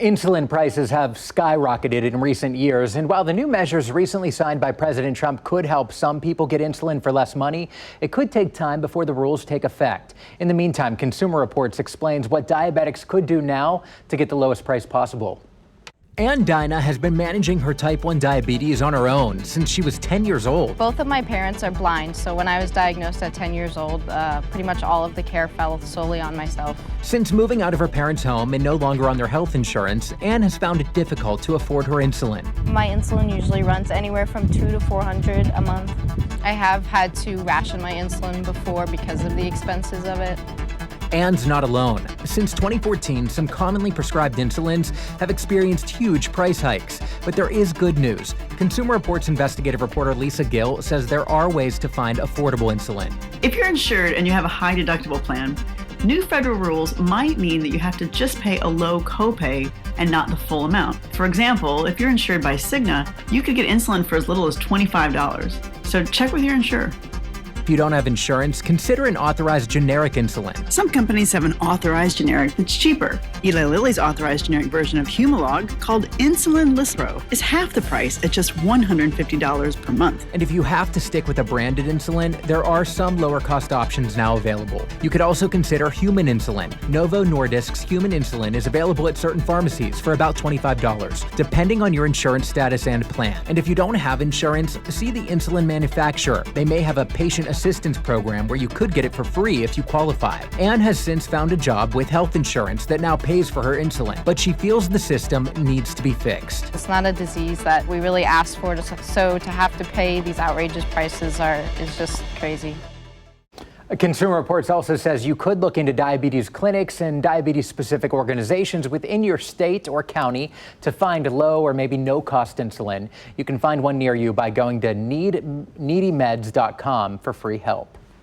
Insulin prices have skyrocketed in recent years, and while the new measures recently signed by President Trump could help some people get insulin for less money, it could take time before the rules take effect. In the meantime, Consumer Reports explains what diabetics could do now to get the lowest price possible. And Dinah has been managing her type 1 diabetes on her own since she was 10 years old. Both of my parents are blind, so when I was diagnosed at 10 years old, pretty much all of the care fell solely on myself. Since moving out of her parents' home and no longer on their health insurance, Anne has found it difficult to afford her insulin. My insulin usually runs anywhere from $200 to $400 a month. I have had to ration my insulin before because of the expenses of it. Anne's not alone. Since 2014, some commonly prescribed insulins have experienced huge price hikes. But there is good news. Consumer Reports investigative reporter Lisa Gill says there are ways to find affordable insulin. If you're insured and you have a high deductible plan, new federal rules might mean that you have to just pay a low copay and not the full amount. For example, if you're insured by Cigna, you could get insulin for as little as $25. So check with your insurer. If you don't have insurance, consider an authorized generic insulin. Some companies have an authorized generic that's cheaper. Eli Lilly's authorized generic version of Humalog, called Insulin Lispro, is half the price at just $150 per month. And if you have to stick with a branded insulin, there are some lower cost options now available. You could also consider human insulin. Novo Nordisk's human insulin is available at certain pharmacies for about $25, depending on your insurance status and plan. And if you don't have insurance, see the insulin manufacturer. They may have a patient assistance program where you could get it for free if you qualify. Anne has since found a job with health insurance that now pays for her insulin, but she feels the system needs to be fixed. It's not a disease that we really asked for, so to have to pay these outrageous prices is just crazy. Consumer Reports also says you could look into diabetes clinics and diabetes-specific organizations within your state or county to find low or maybe no-cost insulin. You can find one near you by going to needymeds.com for free help.